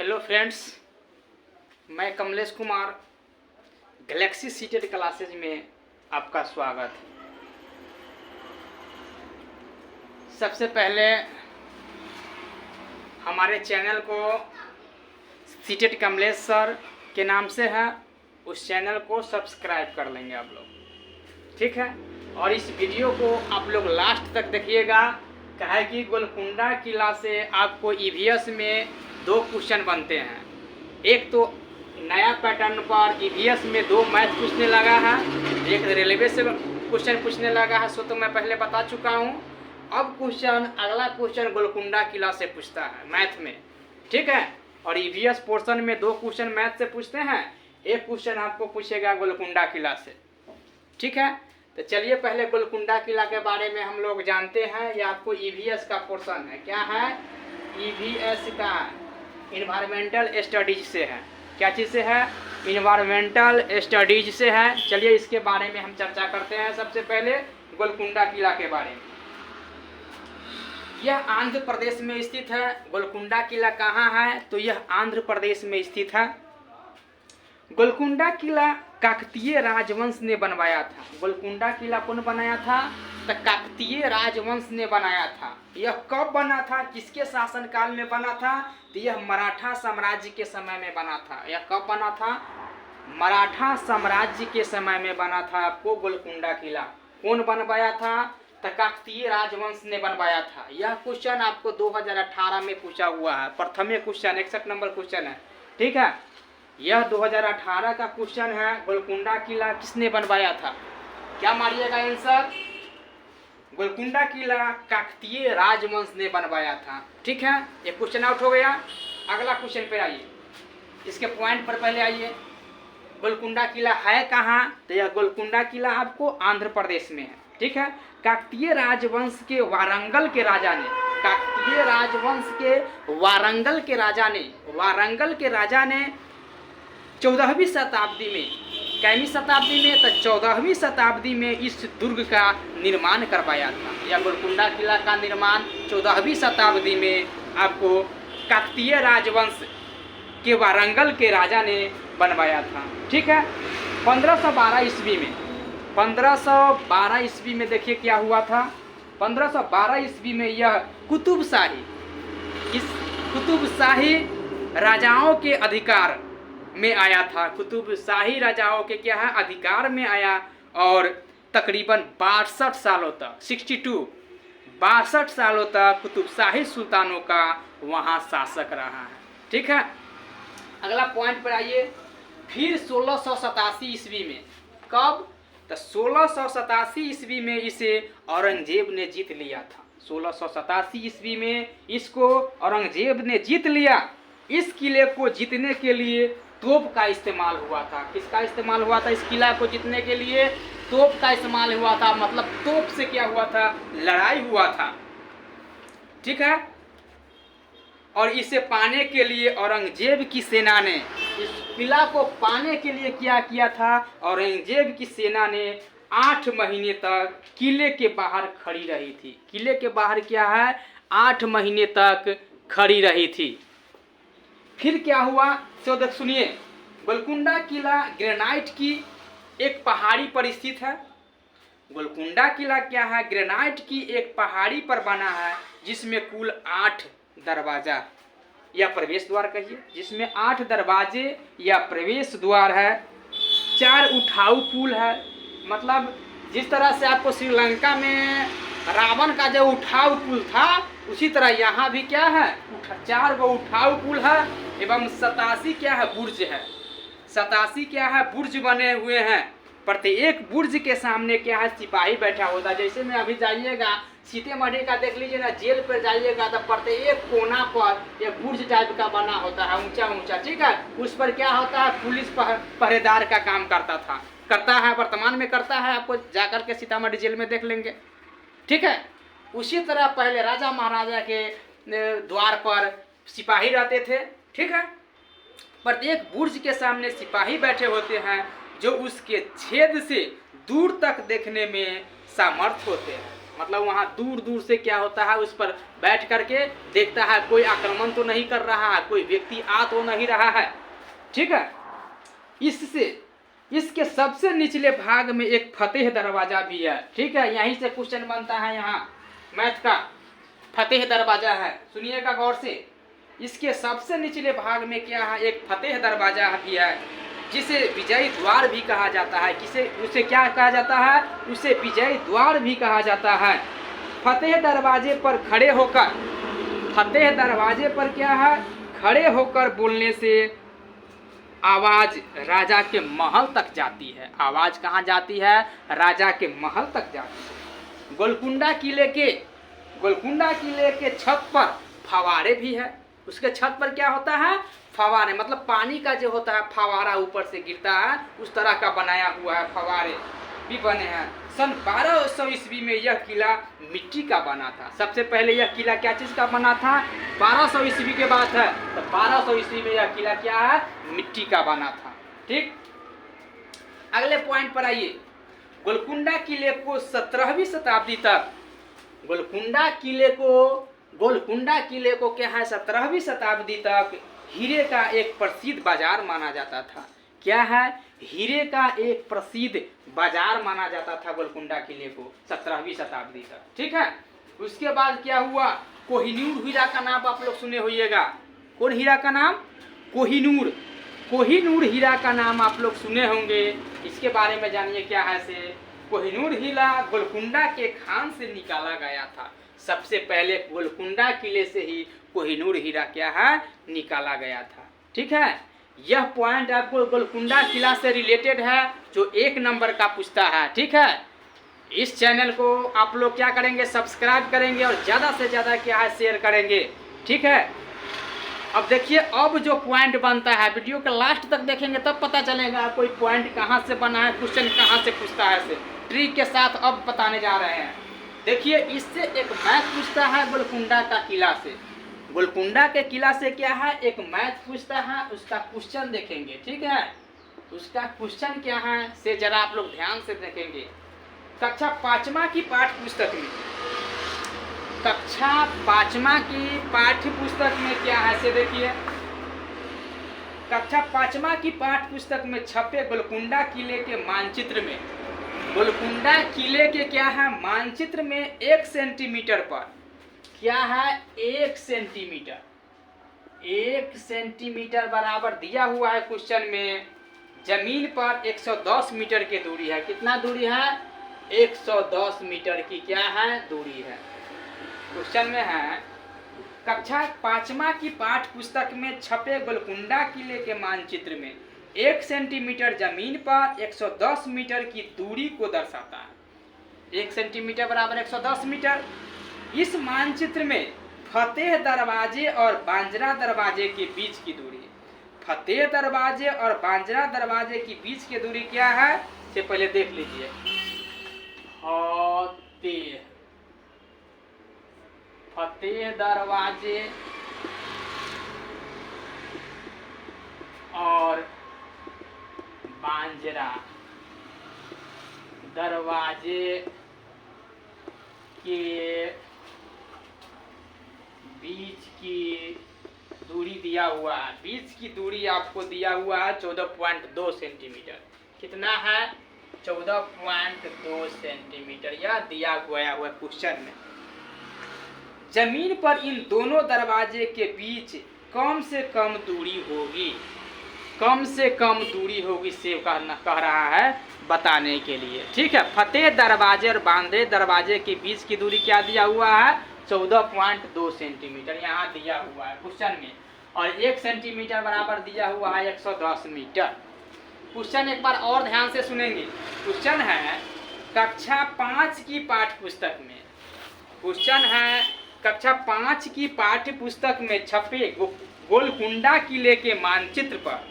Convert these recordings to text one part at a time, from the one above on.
Hello friends, मैं Kamlesh Kumar Galaxy seated classes में आपका स्वागत है। सबसे पहले हमारे चैनल को सीटेड कमलेश सर के नाम से है, उस चैनल को सब्सक्राइब कर लेंगे आप लोग, ठीक है। और इस वीडियो को आप लोग लास्ट तक देखिएगा, कहे कि गोलकुंडा किला से आपको ईवीएस में 2 क्वेश्चन बनते हैं। एक तो नया पैटर्न पर ईवीएस में 2 मैथ पूछने लगा है, एक रेलवे से क्वेश्चन पूछने लगा है, सो तो मैं पहले बता चुका हूँ। अब अगला क्वेश्चन गोलकुंडा किला से पूछता है मैथ में, ठीक है। और ईवीएस पोर्शन में 2 क्वेश्चन मैथ से पूछते हैं, एक क्वेश्चन आपको पूछेगा गोलकुंडा किला से, ठीक है। तो चलिए पहले गोलकुंडा किला के बारे में हम लोग जानते हैं। ये आपको ईवीएस का पोर्शन है। क्या है? ईवीएस का इन्वायरमेंटल स्टडीज से है। क्या चीज़ से है? इन्वायरमेंटल स्टडीज से है। चलिए इसके बारे में हम चर्चा करते हैं। सबसे पहले गोलकुंडा किला के बारे में। यह आंध्र प्रदेश में स्थित है। गोलकुंडा किला कहाँ है? तो यह आंध्र प्रदेश में स्थित है। गोलकुंडा किला काकतीय राजवंश ने बनवाया था। गोलकुंडा किला कौन बनाया था? तो काकतीय राजवंश ने बनाया था। यह कब बना था? किसके शासनकाल में बना था? तो यह मराठा साम्राज्य के समय में बना था। यह कब बना था? मराठा साम्राज्य के समय में बना था। आपको गोलकुंडा किला कौन बनवाया था? तो काकतीय राजवंश ने बनवाया था। यह क्वेश्चन आपको 2018 में पूछा हुआ है। प्रथम क्वेश्चन 61 नंबर क्वेश्चन है, ठीक है। यह 2018 का क्वेश्चन है। गोलकुंडा किला किसने बनवाया था? क्या मारिएगा आंसर? गोलकुंडा किला काकतीय राजवंश ने बनवाया था, ठीक है। ये क्वेश्चन आउट हो गया। अगला क्वेश्चन पे आइए, इसके पॉइंट पर पहले आइए। गोलकुंडा किला है कहाँ? तो यह गोलकुंडा किला आपको आंध्र प्रदेश में है, ठीक है। काकतीय राजवंश के वारंगल के राजा ने, काकतीय राजवंश के वारंगल के राजा ने 14वीं शताब्दी में, कैमी शताब्दी में? तो 14वीं शताब्दी में इस दुर्ग का निर्माण करवाया था। यह गोलकुंडा किला का निर्माण 14वीं शताब्दी में आपको काकतीय राजवंश के वारंगल के राजा ने बनवाया था, ठीक है। 1512 ईस्वी में, 1512 ईस्वी में देखिए क्या हुआ था। 1512 ईस्वी में यह कुतुब शाही राजाओं के अधिकार में आया था। कुतुब शाही राजाओं के क्या है? अधिकार में आया। और तकरीबन 62 सालों तक, 62 सालों तक कुतुब शाही सुल्तानों का वहाँ शासक रहा है, ठीक है। अगला पॉइंट पर आइए। फिर 1687 ईस्वी में, कब? तो 1687 ईस्वी में इसे औरंगजेब ने जीत लिया था। 1687 ईस्वी में इसको औरंगजेब ने जीत लिया। इस किले को जीतने के लिए तोप का इस्तेमाल हुआ था। किसका इस्तेमाल हुआ था? इस किला को जीतने के लिए तोप का इस्तेमाल हुआ था। मतलब तोप से क्या हुआ था? लड़ाई हुआ था, ठीक है। और इसे पाने के लिए औरंगजेब की सेना ने, इस किला को पाने के लिए क्या किया था? औरंगजेब की सेना ने 8 महीने तक किले के बाहर खड़ी रही थी। किले के बाहर क्या है? 8 महीने तक खड़ी रही थी। फिर क्या हुआ? तो देख सुनिए। गोलकुंडा किला ग्रेनाइट की एक पहाड़ी पर स्थित है। गोलकुंडा किला क्या है? ग्रेनाइट की एक पहाड़ी पर बना है, जिसमें कुल 8 दरवाजा या प्रवेश द्वार कहिए, जिसमें 8 दरवाजे या प्रवेश द्वार है। 4 उठाऊ पुल है। मतलब जिस तरह से आपको श्रीलंका में रावण का जो उठाऊ पुल था, उसी तरह यहाँ भी क्या है? 4 गो उठाऊ पुल है। एवं 87 क्या है? बुर्ज है। 87 क्या है? बुर्ज बने हुए हैं। प्रत्येक बुर्ज के सामने क्या है? सिपाही बैठा होता है। जैसे में अभी जाइएगा सीतेमढ़ी का, देख लीजिए ना, जेल पर जाइएगा तो प्रत्येक कोना पर एक बुर्ज टाइप का बना होता है, ऊंचा ऊंचा, ठीक है। उस पर क्या होता है? पुलिस पहरेदार का काम करता है, वर्तमान में करता है। आपको जाकर के सीतामढ़ी जेल में देख लेंगे, ठीक है। उसी तरह पहले राजा महाराजा के द्वार पर सिपाही रहते थे, ठीक है। प्रत्येक बुर्ज के सामने सिपाही बैठे होते हैं, जो उसके छेद से दूर तक देखने में सामर्थ होते हैं। मतलब वहाँ दूर दूर से क्या होता है, उस पर बैठ करके देखता है कोई आक्रमण तो नहीं कर रहा है, कोई व्यक्ति आ तो नहीं रहा है। ठीक है, इससे इसके सबसे निचले भाग में एक फतेह दरवाजा भी है। ठीक है, यहीं से क्वेश्चन बनता है, यहाँ मैथ का फतेह दरवाजा है, सुनिएगा गौर से। इसके सबसे निचले भाग में क्या है, एक फतेह दरवाजा भी है, जिसे विजय द्वार भी कहा जाता है। किसे, उसे क्या कहा जाता है, उसे विजय द्वार भी कहा जाता है। फतेह दरवाजे पर खड़े होकर, फतेह दरवाजे पर क्या है, खड़े होकर बोलने से आवाज राजा के महल तक जाती है। आवाज कहाँ जाती है, राजा के महल तक जाती है। गोलकुंडा किले के छत पर फवारे भी है। उसके छत पर क्या होता है, फवारे, मतलब पानी का जो होता है फवारा ऊपर से गिरता है, उस तरह का बनाया हुआ है, फवारे भी बने हैं। सन 1200 ईस्वी में यह किला मिट्टी का बना था। सबसे पहले यह किला क्या चीज़ का बना था, 1200 ईस्वी के बात है, तो 1200 ईस्वी में यह किला क्या है, मिट्टी का बना था। ठीक, अगले पॉइंट पर आइए। गोलकुंडा किले को 17वीं शताब्दी तक, गोलकुंडा किले को क्या है, 17वीं शताब्दी तक हीरे का एक प्रसिद्ध बाजार माना जाता था। क्या है, हीरे का एक प्रसिद्ध बाजार माना जाता था गोलकुंडा किले को 17वीं शताब्दी तक। ठीक है, उसके बाद क्या हुआ, कोहिनूर हीरा का नाम आप लोग सुने होइएगा। कौन हीरा का नाम, कोहिनूर हीरा का नाम आप लोग सुने होंगे। इसके बारे में जानिए क्या है से। कोहिनूर हीरा गोलकुंडा के खान से निकाला गया था। सबसे पहले गोलकुंडा किले से ही कोहिनूर हीरा क्या है, निकाला गया था। ठीक है, यह पॉइंट आपको गोलकुंडा किला से रिलेटेड है, जो 1 नंबर का पूछता है। ठीक है, इस चैनल को आप लोग क्या करेंगे, सब्सक्राइब करेंगे और ज़्यादा से ज़्यादा क्या है, शेयर करेंगे। ठीक है, अब देखिए, अब जो पॉइंट बनता है, वीडियो के लास्ट तक देखेंगे तब पता चलेगा कोई पॉइंट कहाँ से बना है, क्वेश्चन कहाँ से पूछता है से। ट्रिक के साथ अब बताने जा रहे हैं। देखिए, इससे एक मैथ पूछता है गोलकुंडा का किला से। गोलकुंडा के किला से क्या है, एक मैथ पूछता है, उसका क्वेश्चन देखेंगे। ठीक है, उसका क्वेश्चन क्या है से जरा आप लोग ध्यान से देखेंगे। कक्षा 5वां की पाठ्य पुस्तक में, कक्षा 5वां की पाठ्य पुस्तक में क्या है से देखिए। कक्षा 5वां की पाठ्य पुस्तक में छपे गोलकुंडा किले के मानचित्र में, गोलकुंडा किले के क्या है, मानचित्र में 1 सेंटीमीटर पर क्या है, 1 सेंटीमीटर बराबर दिया हुआ है क्वेश्चन में। जमीन पर 110 मीटर की दूरी है। कितना दूरी है, 110 मीटर की क्या है, दूरी है। क्वेश्चन में है, कक्षा 5वां की पाठ्य पुस्तक में छपे गोलकुंडा किले के मानचित्र में 1 सेंटीमीटर जमीन पर 110 मीटर की दूरी को दर्शाता है। 1 सेंटीमीटर बराबर 110 मीटर। इस मानचित्र में फतेह दरवाजे और बांजरा दरवाजे के बीच की दूरी है। फतेह दरवाजे और बांजरा दरवाजे की बीच की दूरी क्या है, से पहले देख लीजिए। फतेह दरवाजे और बांजरा दरवाजे के बीच की दूरी दिया हुआ है। बीच की दूरी आपको दिया हुआ है 14.2 सेंटीमीटर। कितना है, 14.2 सेंटीमीटर, यह दिया हुआ है क्वेश्चन में। जमीन पर इन दोनों दरवाजे के बीच कम से कम दूरी होगी, कम से कम दूरी होगी से कह रहा है बताने के लिए। ठीक है, फतेह दरवाजे और बांद्रे दरवाजे के बीच की दूरी क्या दिया हुआ है, 14.2 सेंटीमीटर यहाँ दिया हुआ है क्वेश्चन में। और 1 सेंटीमीटर बराबर दिया हुआ है 110 मीटर। क्वेश्चन एक बार और ध्यान से सुनेंगे। क्वेश्चन है कक्षा 5 की पाठ्य पुस्तक में, क्वेश्चन है कक्षा 5 की पाठ्य पुस्तक में छपे गोलकुंडा किले के मानचित्र पर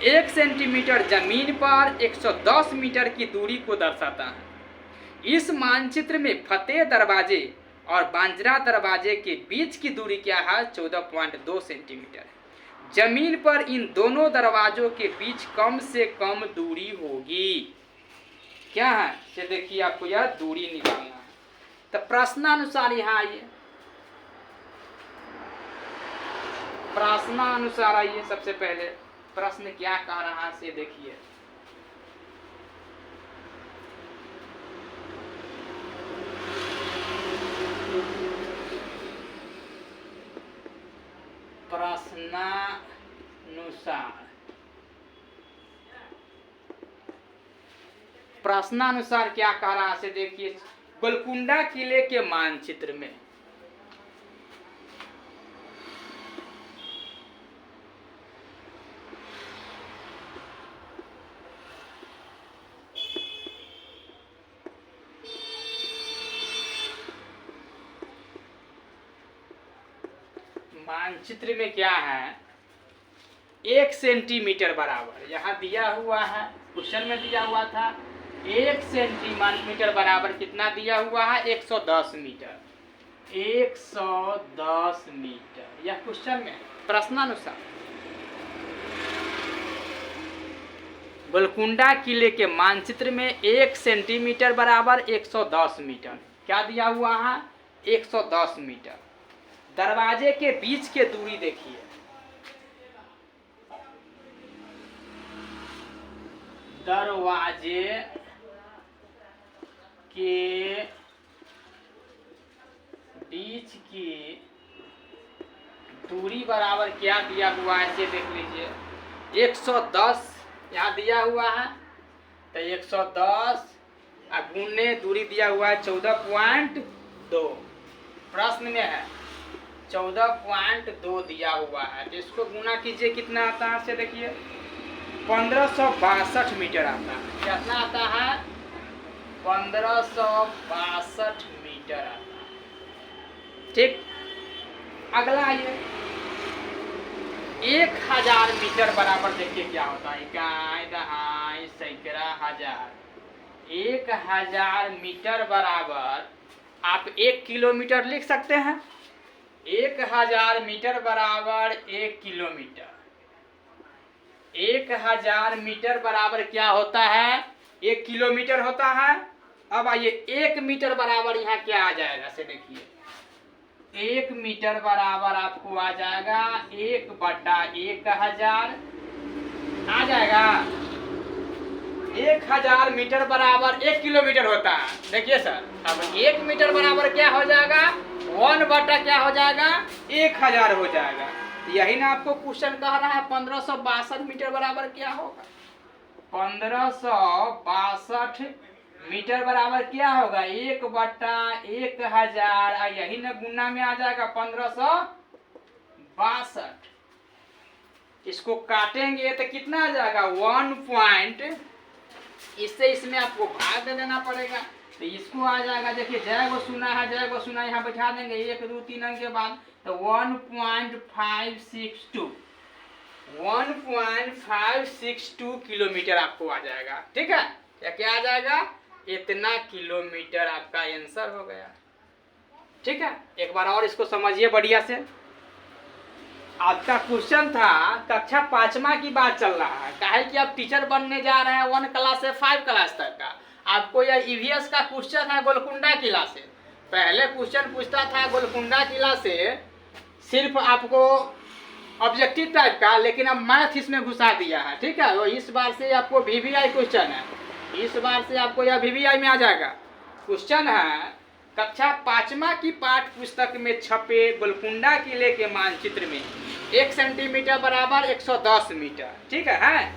1 सेंटीमीटर जमीन पर 110 मीटर की दूरी को दर्शाता है। इस मानचित्र में फतेह दरवाजे और बांजरा दरवाजे के बीच की दूरी क्या है, 14.2 सेंटीमीटर। जमीन पर इन दोनों दरवाजों के बीच कम से कम दूरी होगी। क्या है, ये देखिए, आपको यह दूरी निकालना है। तो प्रश्नानुसार यहाँ आइए, प्रश्नानुसार आइए। सबसे पहले प्रश्न क्या कह रहा है से देखिए। प्रश्नानुसार क्या कह रहा है देखिए। गोलकुंडा किले के मानचित्र में क्या है, 1 सेंटीमीटर बराबर यहाँ दिया हुआ है, क्वेश्चन में दिया हुआ था 1 सेंटीमीटर बराबर कितना दिया हुआ है, 110 मीटर, 110 मीटर। यह क्वेश्चन में प्रश्नानुसार गोलकुंडा किले के मानचित्र में 1 सेंटीमीटर बराबर 110 मीटर क्या दिया हुआ है, 110 मीटर। दरवाजे के बीच के दूरी देखिए, दरवाजे के बीच की दूरी बराबर क्या दिया हुआ है इसे देख लीजिए। 110 यहाँ दिया हुआ है, तो 110 गुने दूरी दिया हुआ है 14.2, प्रश्न में है 14.2 दिया हुआ है, तो इसको गुना कीजिए कितना आता है से देखिए, 1562 मीटर आता है। कितना आता है, 1562 मीटर आता है। ठीक, अगला ये 1000 मीटर बराबर देखिए क्या होता है, इकाई दहाई सैकड़ा हजार। 1000 मीटर बराबर आप 1 किलोमीटर लिख सकते हैं। 1000 मीटर बराबर 1 किलोमीटर। 1000 मीटर बराबर क्या होता है, 1 किलोमीटर होता है। अब आइए 1 मीटर बराबर यहाँ क्या आ जाएगा से देखिए। 1 मीटर बराबर आपको आ जाएगा 1/1000 आ जाएगा। 1000 मीटर बराबर 1 किलोमीटर होता है। देखिए सर, अब 1 मीटर बराबर क्या हो जाएगा, 1/, क्या हो जाएगा, 1000 हो जाएगा। यही ना आपको क्वेश्चन कह रहा है 1562 मीटर बराबर क्या होगा, 1562 मीटर बराबर क्या होगा, 1/1000। यही ना गुना में आ जाएगा 1562। इसको काटेंगे तो कितना आ जाएगा, 1 पॉइंट, इससे इसमें आपको भाग दे देना पड़ेगा, तो इसको आ जाएगा। देखिए जय गो सुना है, जय गो सुना यहाँ बैठा देंगे 1 2 3 अंक के बाद, तो 1.562 1.562 किलोमीटर आपको आ जाएगा। ठीक है, क्या आ जाएगा, इतना किलोमीटर आपका आंसर हो गया। ठीक है, एक बार और इसको समझिए बढ़िया से। आपका क्वेश्चन था कक्षा 5वां की बात चल रहा है, काहे कि आप टीचर बनने जा रहे हैं 1 क्लास से 5 क्लास तक का। आपको यह ईवीएस का क्वेश्चन है गोलकुंडा किला से। पहले क्वेश्चन पूछता था गोलकुंडा किला से सिर्फ आपको ऑब्जेक्टिव टाइप का, लेकिन अब मैथ इसमें घुसा दिया है। ठीक है, तो इस बार से आपको वीवीआई क्वेश्चन है, इस बार से आपको यह वीवीआई में आ जाएगा। क्वेश्चन है कक्षा 5वां की पाठ्य पुस्तक में छपे गोलकुंडा किले के मानचित्र में 1 सेंटीमीटर बराबर 110 मीटर, ठीक है,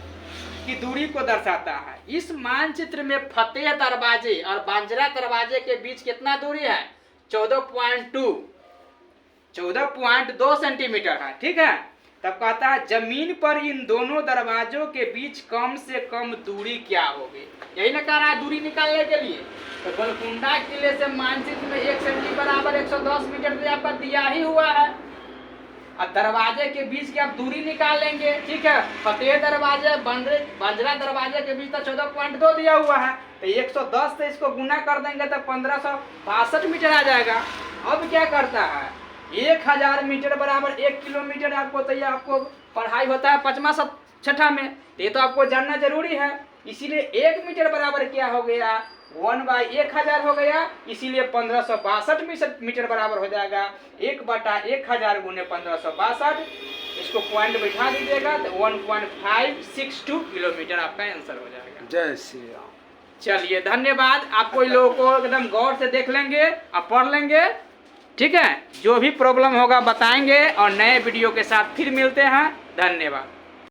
की दूरी को दर्शाता है। इस मानचित्र में फतेह दरवाजे और बांजरा दरवाजे के बीच कितना दूरी है, 14.2 सेंटीमीटर है। ठीक है, तब कहता है जमीन पर इन दोनों दरवाजों के बीच कम से कम दूरी क्या होगी। यही ना कह रहा है दूरी निकालने के लिए। तो गोलकुंडा किले से मानचित्र में 1 सेंटीमीटर बराबर 110 मीटर तो आपका दिया ही हुआ है, और दरवाजे के बीच की आप दूरी निकाल लेंगे। ठीक है, फतेह दरवाजे बांजरा दरवाजे के बीच तो 14.2 दिया हुआ है, तो 110 से इसको गुना कर देंगे तो 1562 मीटर आ जाएगा। अब क्या करता है, 1000 मीटर बराबर 1 किलोमीटर आपको, तो ये आपको पढ़ाई होता है 5वां 6वां में, ये तो आपको जानना जरूरी है। इसीलिए 1 मीटर बराबर क्या हो गया, 1/1000 हो गया, इसीलिए 1562 मीटर बराबर हो जाएगा। 1/1000 गुने 1562, इसको पॉइंट बैठा दीजिएगा तो 1.562 किलोमीटर आपका आंसर हो जाएगा। जय श्री राम। चलिए धन्यवाद। आप कोई लोगों को एकदम गौर से देख लेंगे और पढ़ लेंगे, ठीक है। जो भी प्रॉब्लम होगा बताएंगे और नए वीडियो के साथ फिर मिलते हैं। धन्यवाद।